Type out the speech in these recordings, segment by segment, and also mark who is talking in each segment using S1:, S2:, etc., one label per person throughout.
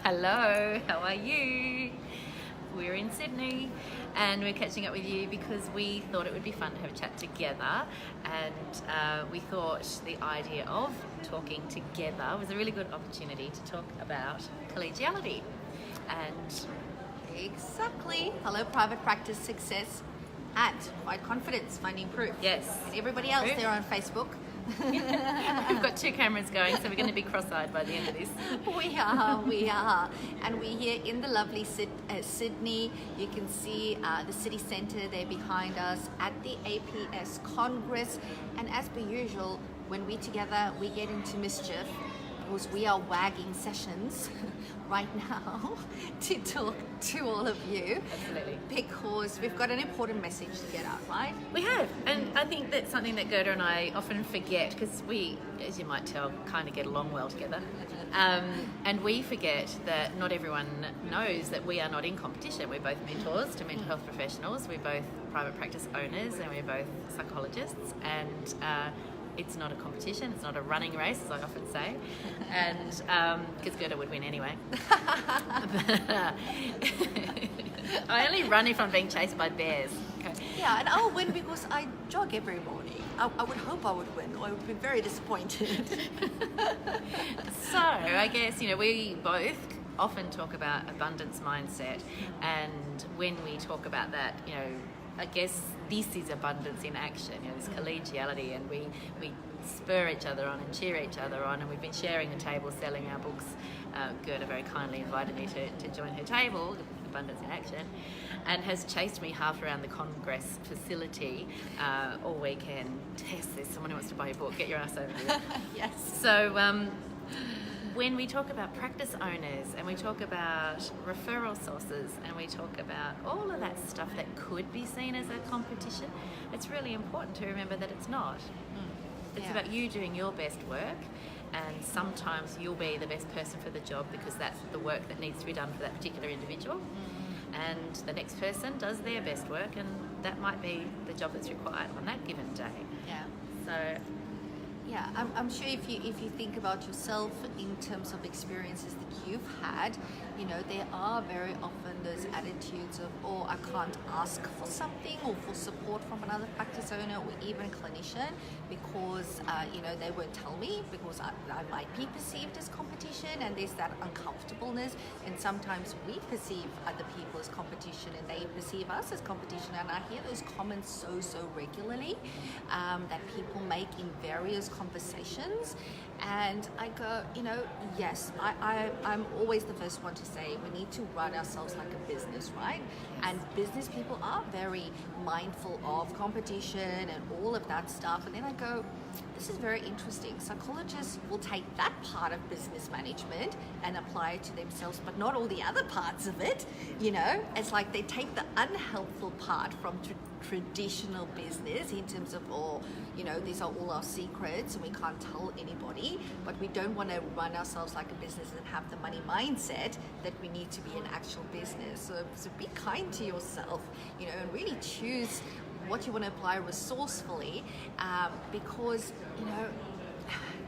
S1: Hello, how are you? We're in Sydney and we're catching up with you because we thought it would be fun to have a chat together, and we thought the idea of talking together was a really good opportunity to talk about collegiality. And
S2: Exactly. Hello, private practice success and quite confidence, finding proof.
S1: yes,
S2: And everybody else
S1: Proof.
S2: there on Facebook.
S1: we've got two cameras going, so we're going to be cross-eyed by the end of this.
S2: We are. And we're here in the lovely Sydney. You can see the city centre there behind us at the APS Congress. And as per usual, when we're together, we get into mischief because we are wagging sessions right now to talk to all of you.
S1: Absolutely.
S2: Because we've got an important message to get out, right?
S1: We have, and I think that's something that Gerda and I often forget because we, as you might tell, kind of get along well together. And we forget that not everyone knows that we are not in competition. We're both mentors to mental health professionals, we're both private practice owners, and we're both psychologists, and it's not a competition, it's not a running race, as I often say, and because Gerda would win anyway. I only run if I'm being chased by bears. Okay.
S2: Yeah, and I'll win because I jog every morning. I would hope I would win, or I would be very disappointed.
S1: So I guess, we both often talk about abundance mindset, and when we talk about that, I guess this is abundance in action, this collegiality, and we spur each other on and cheer each other on, and we've been sharing a table selling our books. Gerda very kindly invited me to join her table, Abundance in Action, and has chased me half around the Congress facility all weekend. Tess, there's someone who wants to buy your book, get your ass over here.
S2: Yes.
S1: So when we talk about practice owners and we talk about referral sources and we talk about all of that stuff that could be seen as a competition, it's really important to remember that it's not. It's about you doing your best work, and sometimes you'll be the best person for the job because that's the work that needs to be done for that particular individual. And the next person does their best work, and that might be the job that's required on that given day.
S2: Yeah.
S1: So
S2: Yeah, I'm sure if you think about yourself in terms of experiences that you've had, there are very often those attitudes of, oh, I can't ask for something or for support from another practice owner or even clinician because, they won't tell me because I might be perceived as competition, and there's that uncomfortableness. And sometimes we perceive other people as competition and they perceive us as competition. And I hear those comments so regularly that people make in various conversations, and I go, yes, I'm always the first one to say we need to run ourselves like a business, right? And business people are very mindful of competition and all of that stuff. And then I go, this is very interesting. Psychologists will take that part of business management and apply it to themselves, but not all the other parts of it. It's like they take the unhelpful part from traditional business in terms of, these are all our secrets and we can't tell anybody, but we don't want to run ourselves like a business and have the money mindset that we need to be an actual business. So be kind to yourself, and really choose what you want to apply resourcefully, because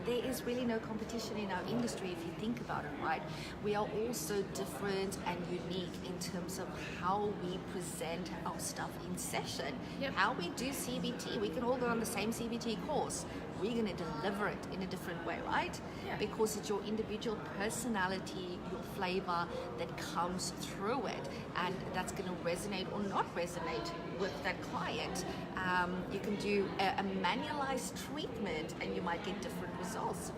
S2: there is really no competition in our industry if you think about it, right? We are all so different and unique in terms of how we present our stuff in session.
S1: Yep.
S2: How we do CBT. We can all go on the same CBT course. We're going to deliver it in a different way, right?
S1: Yeah.
S2: Because it's your individual personality, your flavor that comes through it, and that's going to resonate or not resonate with that client. You can do a manualized treatment and you might get different results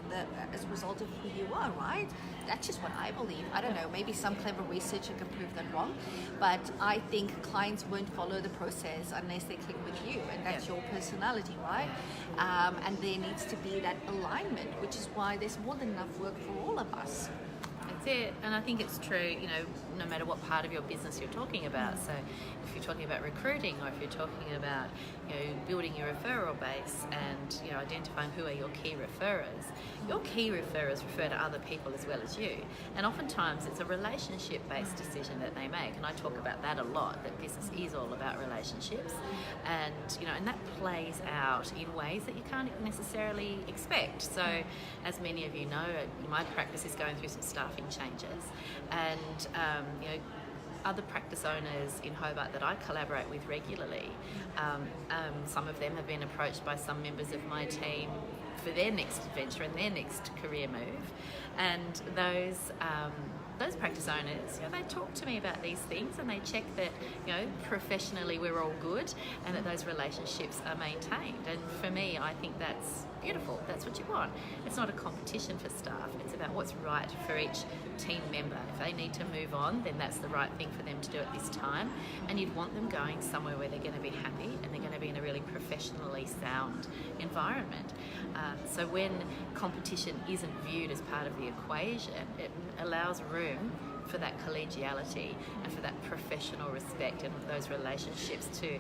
S2: as a result of who you are, right? That's just what I believe. I don't know, maybe some clever researcher can prove that wrong, but I think clients won't follow the process unless they click with you, and that's your personality, right? And there needs to be that alignment, which is why there's more than enough work for all of us.
S1: That's it, and I think it's true. no matter what part of your business you're talking about. So if you're talking about recruiting, or if you're talking about, you know, building your referral base and, you know, identifying who are your key referrers refer to other people as well as you. And oftentimes it's a relationship-based decision that they make. And I talk about that a lot, that business is all about relationships. And, you know, and that plays out in ways that you can't necessarily expect. So as many of you know, my practice is going through some staffing changes. And, you know, other practice owners in Hobart that I collaborate with regularly, some of them have been approached by some members of my team for their next adventure and their next career move. And those practice owners, you know, they talk to me about these things and they check that, you know, professionally we're all good and that those relationships are maintained. And for me, I think that's beautiful. That's what you want. It's not a competition for staff. It's about what's right for each team member. If they need to move on, then that's the right thing for them to do at this time. And you'd want them going somewhere where they're going to be happy and they're going to be in a really professionally sound environment. So when competition isn't viewed as part of the equation, it allows room for that collegiality and for that professional respect and those relationships to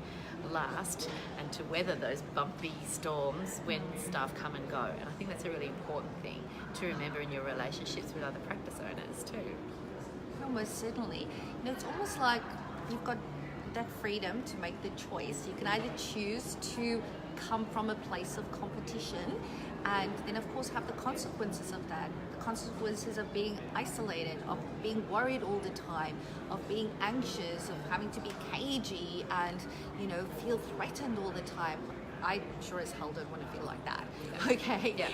S1: last and to weather those bumpy storms when staff come and go. And I think that's a really important thing to remember in your relationships with other practice owners too.
S2: Almost certainly. You know, it's almost like you've got that freedom to make the choice. You can either choose to come from a place of competition and then of course have the consequences of that. The consequences of being isolated, of being worried all the time, of being anxious, of having to be cagey and, you know, feel threatened all the time. I sure as hell don't want to feel like that. Okay?
S1: Yeah.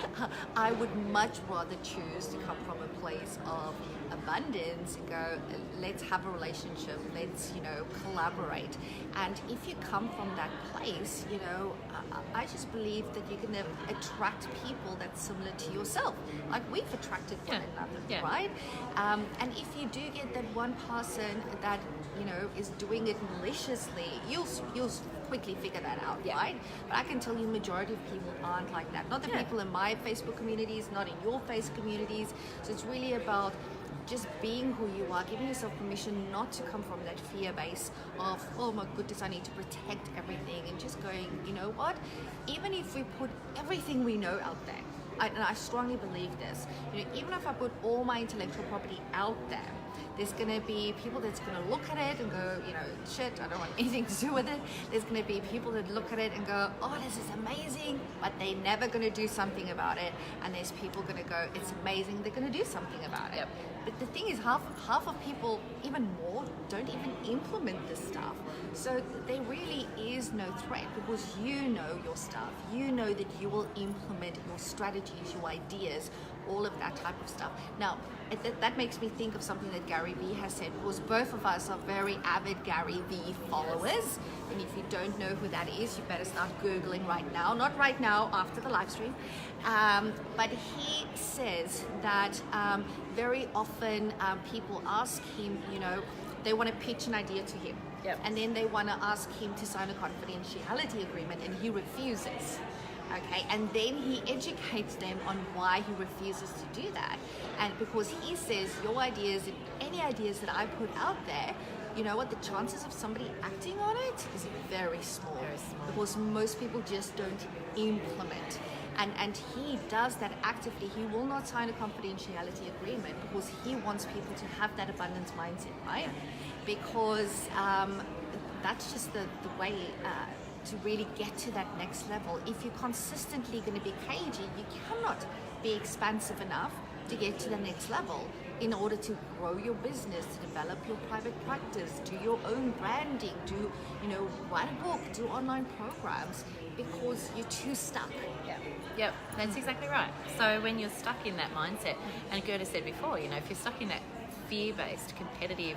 S2: I would much rather choose to come from a place of abundance and go, let's have a relationship, let's, you know, collaborate. And if you come from that place, you know, I just believe that you're going to attract people that's similar to yourself. Like we've attracted one another, right? And if you do get that one person that, you know, is doing it maliciously, you'll quickly figure that out, right? But I can tell you majority of people aren't like that. Not the people in my Facebook communities, not in your Facebook communities. So it's really about just being who you are, giving yourself permission not to come from that fear base of, oh my goodness, I need to protect everything, and just going, you know what, even if we put everything we know out there, and I strongly believe this, you know, even if I put all my intellectual property out there, there's going to be people that's going to look at it and go, you know, shit, I don't want anything to do with it. There's going to be people that look at it and go, oh, this is amazing, but they're never going to do something about it. And there's people going to go, it's amazing, they're going to do something about it. But the thing is, half of people, even more, don't even implement this stuff. So there really is no threat because you know your stuff. You know that you will implement your strategies, your ideas, all of that type of stuff. Now, that makes me think of something that Gary Vee has said, because both of us are very avid Gary Vee followers. And if you don't know who that is, you better start Googling right now. Not right now, after the live stream. But he says that very often people ask him, you know, they want to pitch an idea to him. And then they want to ask him to sign a confidentiality agreement, and he refuses. Okay, and then he educates them on why he refuses to do that. And because he says your ideas, any ideas that I put out there, you know what, the chances of somebody acting on it is very small. Very small. Because most people just don't implement. And he does that actively. He will not sign a confidentiality agreement because he wants people to have that abundance mindset, right? Because that's just the way to really get to that next level. If you're consistently going to be cagey, you cannot be expansive enough to get to the next level in order to grow your business, to develop your private practice, do your own branding, do, you know, write a book, do online programs, because you're too stuck.
S1: Yep, that's exactly right. So when you're stuck in that mindset, and Gerda said before, you know, if you're stuck in that fear-based, competitive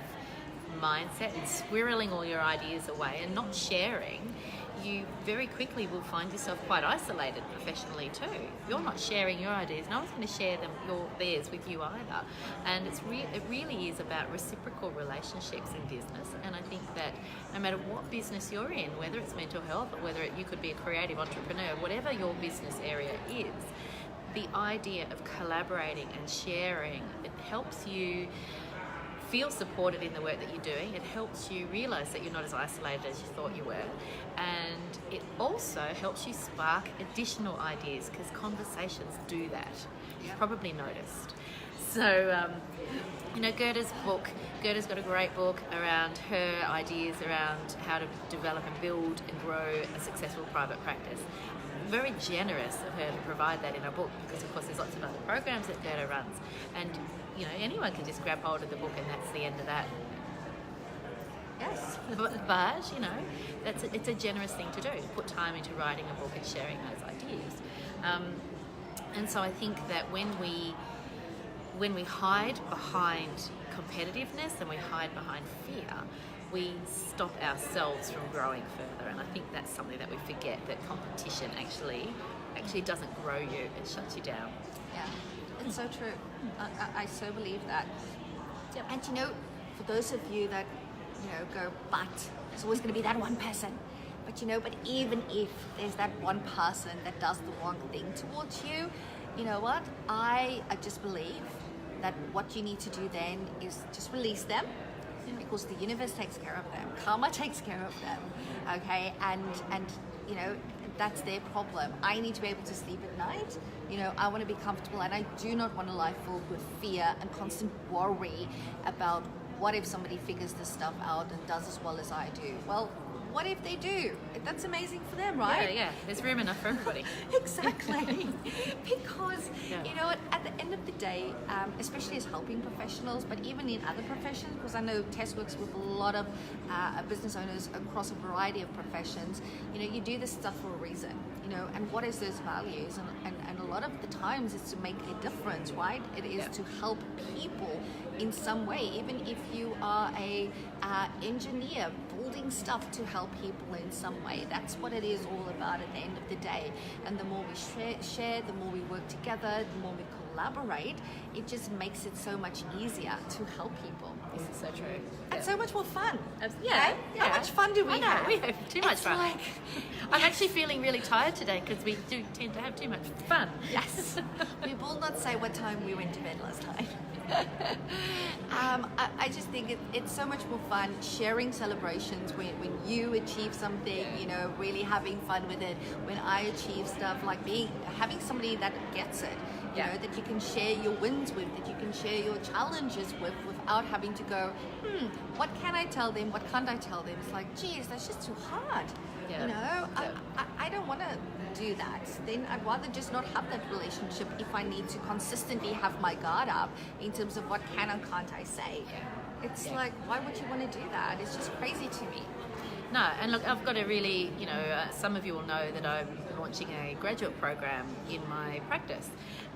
S1: mindset and squirreling all your ideas away and not sharing, you very quickly will find yourself quite isolated professionally too. You're not sharing your ideas, no one's going to share theirs with you either. And it really is about reciprocal relationships in business. And I think that no matter what business you're in, whether it's mental health or whether you could be a creative entrepreneur, whatever your business area is, the idea of collaborating and sharing, it helps you feel supported in the work that you're doing. It helps you realize that you're not as isolated as you thought you were, and it also helps you spark additional ideas, because conversations do that. You've probably noticed. So Gerda's got a great book around her ideas around how to develop and build and grow a successful private practice. Very generous of her to provide that in her book, because of course there's lots of other programs that Gerda runs, and anyone can just grab hold of the book and that's the end of that.
S2: Yes.
S1: But it's a generous thing to do, to put time into writing a book and sharing those ideas. And so I think that when we hide behind competitiveness and we hide behind fear, we stop ourselves from growing further. And I think that's something that we forget, that competition actually doesn't grow you, it shuts you down.
S2: Yeah, it's so true. I so believe that. Yep. And for those of you that go, but there's always going to be that one person. But even if there's that one person that does the wrong thing towards you, you know what? I just believe that what you need to do then is just release them, because the universe takes care of them. Karma takes care of them, okay? And that's their problem. I need to be able to sleep at night. I want to be comfortable, and I do not want a life filled with fear and constant worry about what if somebody figures this stuff out and does as well as I do. Well, what if they do? That's amazing for them, right?
S1: Yeah. There's room enough for everybody.
S2: Exactly. Because, at the end of the day, especially as helping professionals, but even in other professions, because I know Tess works with a lot of business owners across a variety of professions, you do this stuff for a reason, and what is those values? And a lot of the times it's to make a difference, right? It is to help people in some way, even if you are a engineer building stuff to help people in some way. That's what it is all about at the end of the day. And the more we share, the more we work together, the more we collaborate, it just makes it so much easier to help people.
S1: This is so true.
S2: And so much more fun.
S1: Yeah.
S2: How much fun do we have?
S1: We have too much fun. I'm actually feeling really tired today because we do tend to have too much fun.
S2: Yes. We will not say what time we went to bed last night. I just think it's so much more fun sharing celebrations when you achieve something, really having fun with it. When I achieve stuff, like having somebody that gets it, that you can share your wins with, that you can share your challenges with, without having to go, what can I tell them? What can't I tell them? It's like, geez, that's just too hard. I don't want to do that. Then I'd rather just not have that relationship if I need to consistently have my guard up in terms of what can and can't I say. It's like, why would you want to do that? It's just crazy to me.
S1: No, and look, I've got a really, some of you will know that I'm launching a graduate program in my practice.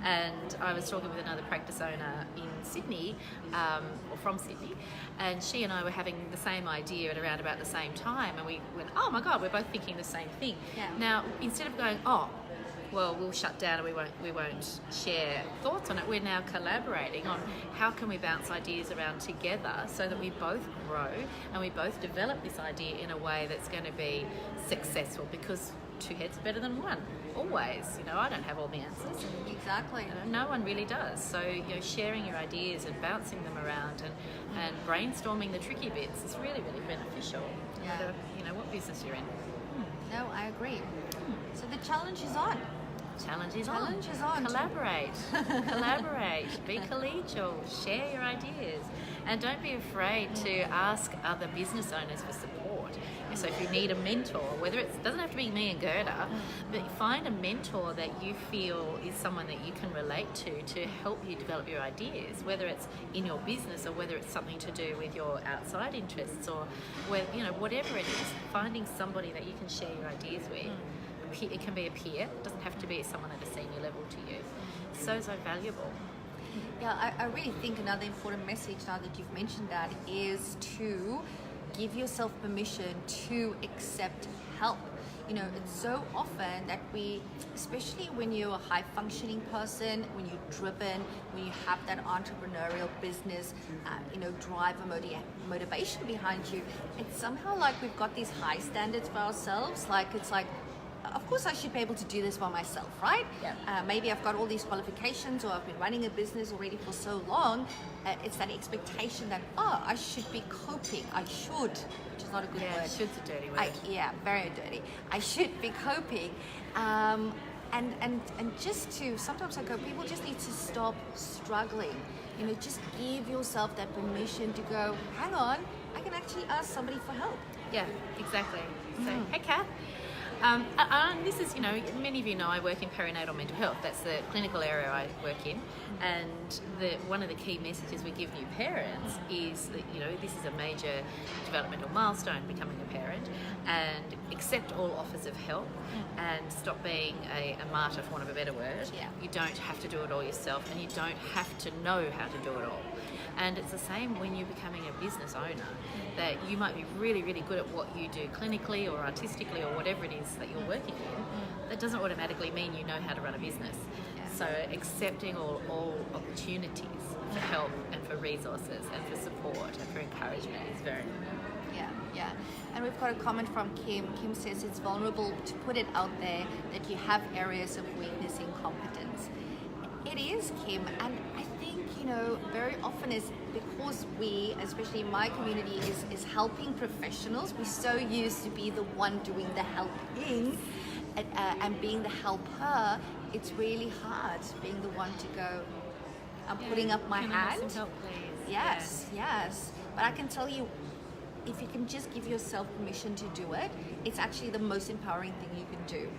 S1: And I was talking with another practice owner in Sydney, or from Sydney, and she and I were having the same idea at around about the same time, and we went, oh my God, we're both thinking the same thing.
S2: Yeah.
S1: Now, instead of going, well, we'll shut down and we won't share thoughts on it, we're now collaborating on how can we bounce ideas around together so that we both grow and we both develop this idea in a way that's going to be successful, because two heads are better than one, always. I don't have all the answers.
S2: Exactly.
S1: No one really does. So, sharing your ideas and bouncing them around and brainstorming the tricky bits is really, really beneficial. No matter, what business you're in.
S2: No, I agree. So the challenge is on.
S1: Challenge is on. Collaborate. Be collegial. Share your ideas. And don't be afraid to ask other business owners for support. So if you need a mentor, whether it doesn't have to be me and Gerda, but find a mentor that you feel is someone that you can relate to help you develop your ideas, whether it's in your business or whether it's something to do with your outside interests, or whatever it is, finding somebody that you can share your ideas with. It can be a peer, it doesn't have to be someone at a senior level to you. So valuable.
S2: Yeah, I really think another important message, now that you've mentioned that, is to give yourself permission to accept help. It's so often that we, especially when you're a high functioning person, when you're driven, when you have that entrepreneurial business, drive and motivation behind you, it's somehow like we've got these high standards for ourselves. Like, it's like, of course I should be able to do this by myself, right?
S1: Yeah.
S2: Maybe I've got all these qualifications, or I've been running a business already for so long. It's that expectation that, I should be coping. I should, which is not a good word.
S1: Should's a dirty word.
S2: Very dirty. I should be coping. And just to, sometimes I go, people just need to stop struggling. You know, just give yourself that permission to go, hang on, I can actually ask somebody for help.
S1: Yeah, exactly. So, hey, Kath. This is, many of you know I work in perinatal mental health. That's the clinical area I work in. And one of the key messages we give new parents is that, this is a major developmental milestone, becoming a parent, and accept all offers of help and stop being a martyr, for want of a better word.
S2: Yeah.
S1: You don't have to do it all yourself, and you don't have to know how to do it all. And it's the same when you're becoming a business owner, that you might be really, really good at what you do clinically or artistically or whatever it is that you're working in. That doesn't automatically mean you know how to run a business.
S2: Yeah.
S1: So accepting all opportunities for help and for resources and for support and for encouragement is very important.
S2: Yeah. And we've got a comment from Kim. Kim says it's vulnerable to put it out there that you have areas of weakness in competence. It is, Kim, and I think, very often is because we, especially in my community, is helping professionals. We're so used to be the one doing the helping and being the helper. It's really hard being the one to go, I'm putting up my
S1: Can I have
S2: hand.
S1: some help, please?
S2: Yes. But I can tell you, if you can just give yourself permission to do it, it's actually the most empowering thing you can do.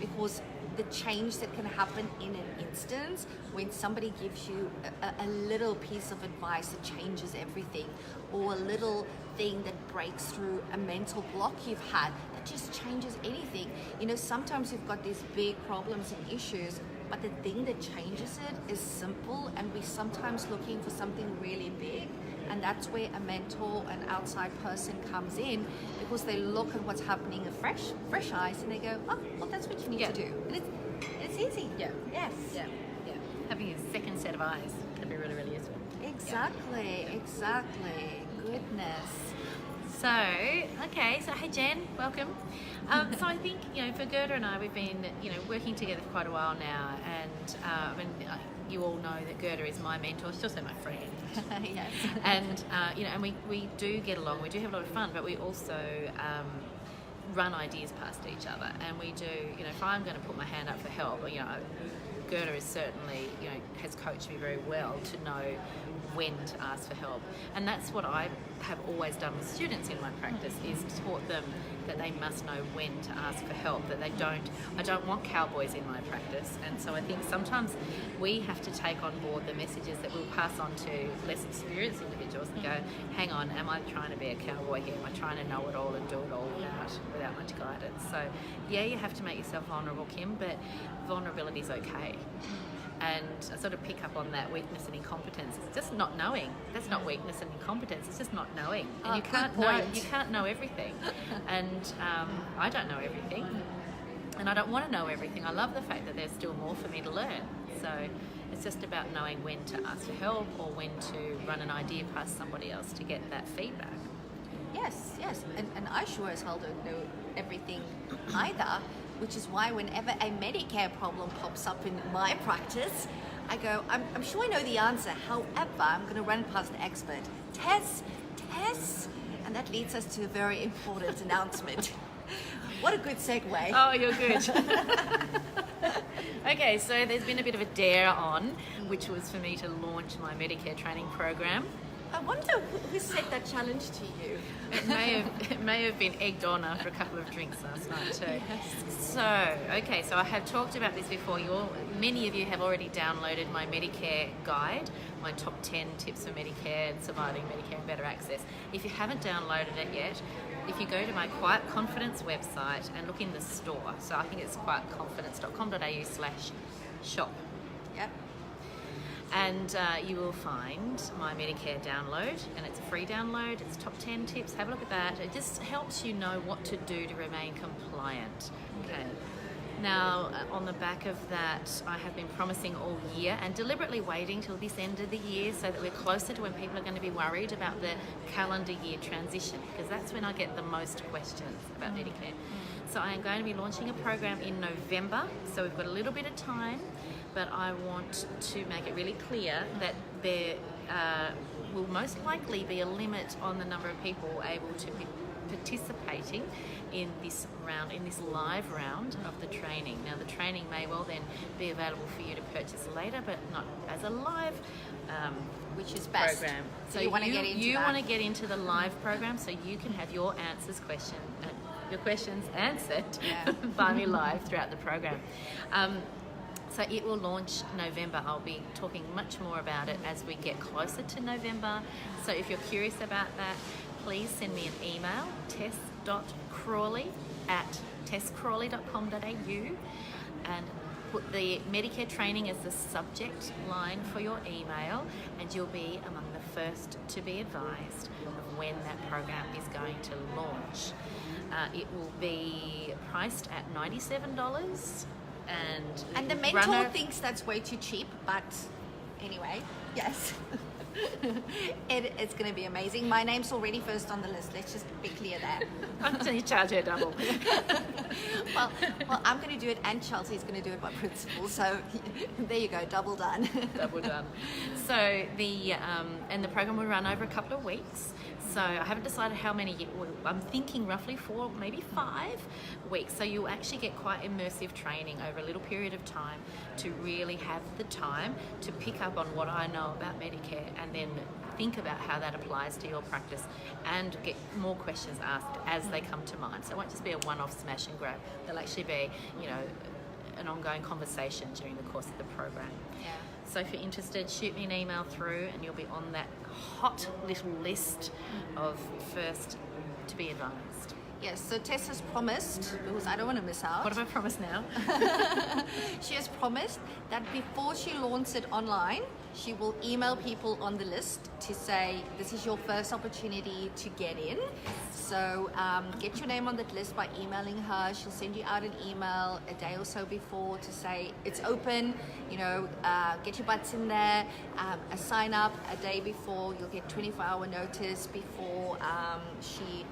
S2: Because the change that can happen in an instance when somebody gives you a little piece of advice that changes everything, or a little thing that breaks through a mental block you've had that just changes anything. Sometimes you've got these big problems and issues, but the thing that changes it is simple, and we're sometimes looking for something really big. And that's where a mentor, an outside person comes in, because they look at what's happening with fresh eyes, and they go, oh, well, that's what you need to do. And it's easy.
S1: Yeah.
S2: Yes.
S1: Yeah. Having a second set of eyes can be really, really useful.
S2: Exactly. Goodness.
S1: So hey Jen, welcome. So I think, for Gerda and I, we've been, working together for quite a while now, and you all know that Gerda is my mentor. She's also my friend.
S2: Yes.
S1: And, and we do get along. We do have a lot of fun, but we also run ideas past each other. And we do, if I'm going to put my hand up for help, Gerda is certainly, has coached me very well to know when to ask for help. And that's what I have always done with students in my practice, is taught them that they must know when to ask for help, that I don't want cowboys in my practice. And so I think sometimes we have to take on board the messages that we'll pass on to less experienced individuals and go, hang on, am I trying to be a cowboy here? Am I trying to know it all and do it all without much guidance? So yeah, you have to make yourself vulnerable, Kim, but vulnerability is okay. And I sort of pick up on that weakness and incompetence. It's just not knowing. That's not weakness and incompetence. It's just not knowing. And you can't know everything. And I don't know everything. And I don't want to know everything. I love the fact that there's still more for me to learn. So it's just about knowing when to ask for help, or when to run an idea past somebody else to get that feedback.
S2: Yes. And I sure as hell don't know everything either, which is why whenever a Medicare problem pops up in my practice, I go, I'm sure I know the answer. However, I'm going to run past the expert. Tess. And that leads us to a very important announcement. What a good segue.
S1: Oh, you're good. Okay, so there's been a bit of a dare on, which was for me to launch my Medicare training program.
S2: I wonder who set that challenge to you.
S1: It may have been egged on after a couple of drinks last night too. Yes. So I have talked about this before. Many of you have already downloaded my Medicare guide, my top 10 tips for Medicare and surviving Medicare and better access. If you haven't downloaded it yet, if you go to my Quiet Confidence website and look in the store, so I think it's quietconfidence.com.au/shop.
S2: Yep.
S1: And you will find my Medicare download, and it's a free download. It's top 10 tips. Have a look at that. It just helps you know what to do to remain compliant. Okay. Now, on the back of that, I have been promising all year and deliberately waiting till this end of the year so that we're closer to when people are going to be worried about the calendar year transition, because that's when I get the most questions about Medicare. So I am going to be launching a program in November. So we've got a little bit of time, but I want to make it really clear that there will most likely be a limit on the number of people able to be participating in this round, in this live round of the training. Now the training may well then be available for you to purchase later, but not as a live
S2: which is best.
S1: program.
S2: So you want to get into
S1: you
S2: that.
S1: want to get into the live program so you can have your questions answered by me live throughout the program. So it will launch November. I'll be talking much more about it as we get closer to November. So if you're curious about that, please send me an email, tess.crawley@tesscrawley.com.au, and put the Medicare training as the subject line for your email, and you'll be among the first to be advised of when that program is going to launch. It will be priced at $97,
S2: and the mentor thinks that's way too cheap, but anyway, yes. It's going to be amazing. My name's already first on the list. Let's just be clear there.
S1: I'm going to charge her double.
S2: well, I'm going to do it, and Chelsea's going to do it by principle. So there you go, double done.
S1: Double done. So the program will run over a couple of weeks. So I haven't decided how many yet. I'm thinking roughly 4, maybe 5 weeks. So you'll actually get quite immersive training over a little period of time to really have the time to pick up on what I know about Medicare, and then think about how that applies to your practice and get more questions asked as they come to mind. So it won't just be a one-off smash and grab. There'll actually be, an ongoing conversation during the course of the program.
S2: Yeah.
S1: So if you're interested, shoot me an email through and you'll be on that hot little list of first to be advised.
S2: Yes, so Tess has promised, because I don't want to miss out.
S1: What have I promised now?
S2: She has promised that before she launches it online, she will email people on the list to say, this is your first opportunity to get in. So get your name on that list by emailing her. She'll send you out an email a day or so before to say it's open, get your butts in there, sign up a day before. You'll get 24-hour notice before she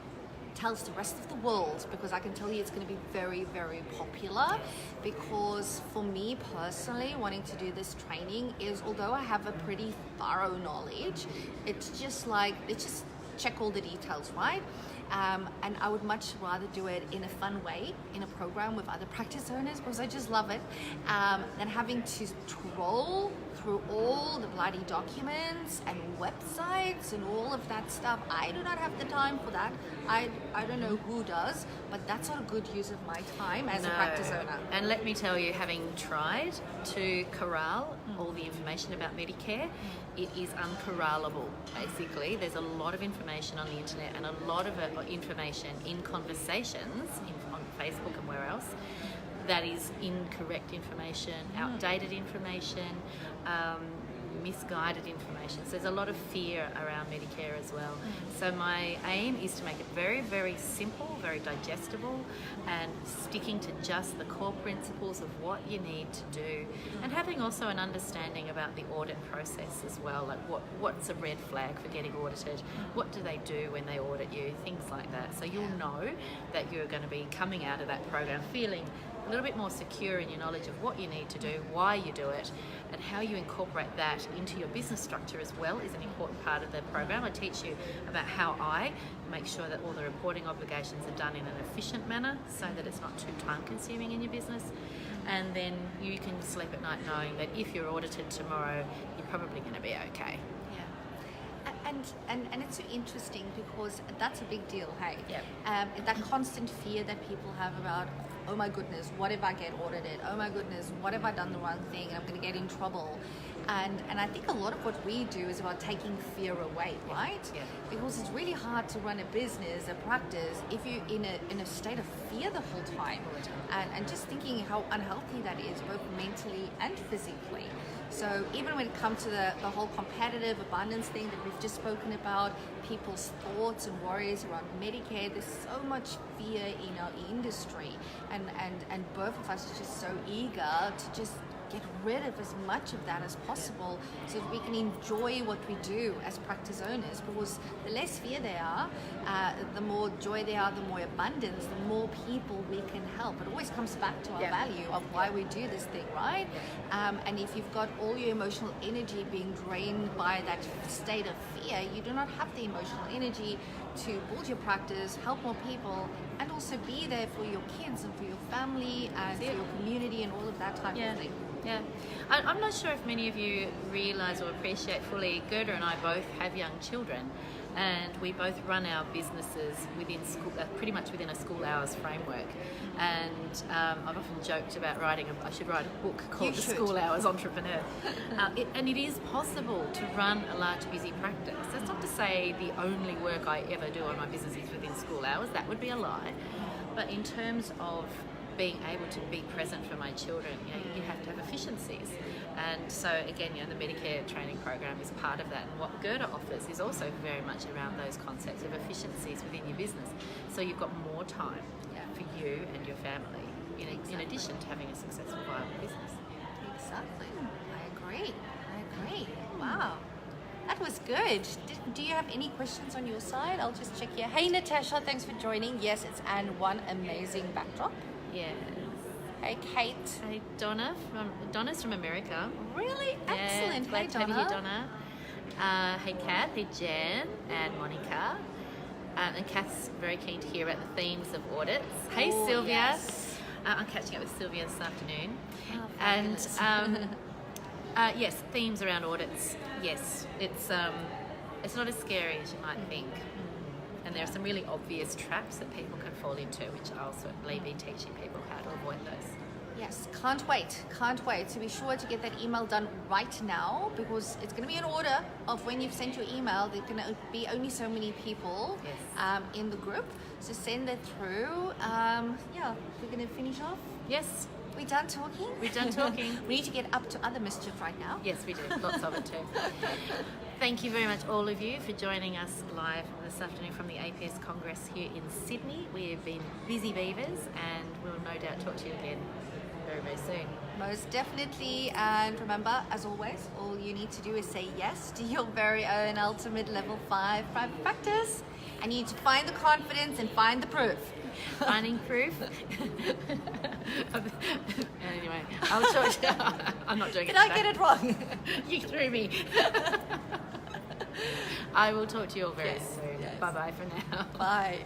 S2: tells the rest of the world, because I can tell you it's going to be very, very popular. Because for me personally, wanting to do this training is, although I have a pretty thorough knowledge, it's just like, let's just check all the details, right? And I would much rather do it in a fun way, in a program with other practice owners, because I just love it, than having to troll through all the bloody documents and websites and all of that stuff. I do not have the time for that. I don't know who does, but that's not a good use of my time as a practice owner.
S1: And let me tell you, having tried to corral all the information about Medicare, it is uncorrallable, basically. There's a lot of information on the internet, and a lot of information in conversations on Facebook and where else that is incorrect information, outdated information, misguided information. So there's a lot of fear around Medicare as well. So my aim is to make it very, very simple, very digestible, and sticking to just the core principles of what you need to do, and having also an understanding about the audit process as well, like what's a red flag for getting audited, what do they do when they audit you, things like that. So you'll know that you're going to be coming out of that program feeling a little bit more secure in your knowledge of what you need to do, why you do it, and how you incorporate that into your business structure as well is an important part of the program. I teach you about how I make sure that all the reporting obligations are done in an efficient manner so that it's not too time consuming in your business. And then you can sleep at night knowing that if you're audited tomorrow, you're probably going to be okay.
S2: And it's so interesting because that's a big deal, hey?
S1: Yep.
S2: That constant fear that people have about, oh my goodness, what if I get audited? Oh my goodness, what if I done the wrong thing and I'm going to get in trouble? And I think a lot of what we do is about taking fear away, right?
S1: Yeah.
S2: Because it's really hard to run a business, a practice, if you're in a state of fear the whole time. And just thinking how unhealthy that is, both mentally and physically. So even when it comes to the whole competitive abundance thing that we've just spoken about, people's thoughts and worries around Medicare, there's so much fear in our industry. And both of us are just so eager to just get rid of as much of that as possible so that we can enjoy what we do as practice owners, because the less fear there are, the more joy there are, the more abundance, the more people we can help. It always comes back to our value of why we do this thing, right? And if you've got all your emotional energy being drained by that state of fear, you do not have the emotional energy to build your practice, help more people, and also be there for your kids and for your family and for your community and all of that type of thing.
S1: Yeah, I'm not sure if many of you realise or appreciate fully, Gerda and I both have young children, and we both run our businesses within school, pretty much within a school hours framework. And I've often joked about I should write a book called The School Hours Entrepreneur. And it is possible to run a large, busy practice. That's not to say the only work I ever do on my business is within school hours. That would be a lie. But in terms of being able to be present for my children, you have to have efficiencies. And so again, the Medicare training program is part of that. And what Gerda offers is also very much around those concepts of efficiencies within your business. So you've got more time for you and your family, in addition to having a successful, viable business.
S2: Exactly. I agree. Wow. That was good. Do you have any questions on your side? I'll just check here. Hey, Natasha, thanks for joining. Yes, it's Anne. One amazing backdrop.
S1: Yes.
S2: Hey, Kate.
S1: Hey, Donna's from America.
S2: Really?
S1: Yeah,
S2: Excellent.
S1: glad
S2: Hey,
S1: to have you
S2: Donna.
S1: here, Donna. Hey, Kath. Hey, Jan and Monica. And Kath's very keen to hear about the themes of audits. Hey, Sylvia.
S2: Yes.
S1: I'm catching up with Sylvia this afternoon.
S2: Oh,
S1: and
S2: fabulous.
S1: yes, themes around audits. Yes, it's not as scary as you might think. And there are some really obvious traps that people can fall into, which I'll certainly be teaching people how to avoid those.
S2: Yes, can't wait. So be sure to get that email done right now, because it's going to be an order of when you've sent your email. There's going to be only so many people in the group. So send that through. We're going to finish off.
S1: Yes.
S2: We done talking?
S1: We're done talking.
S2: We need to get up to other mischief right now.
S1: Yes, we do. Lots of it too. Thank you very much, all of you, for joining us live this afternoon from the APS Congress here in Sydney. We've been busy beavers, and we'll no doubt talk to you again very, very soon.
S2: Most definitely. And remember, as always, all you need to do is say yes to your very own ultimate level 5 private practice. And you need to find the confidence and find the proof.
S1: Finding proof. Anyway, I'll talk to you. I'm not doing it.
S2: Did I get it wrong?
S1: You threw me. I will talk to you all very soon.
S2: Yes.
S1: Bye-bye for now.
S2: Bye.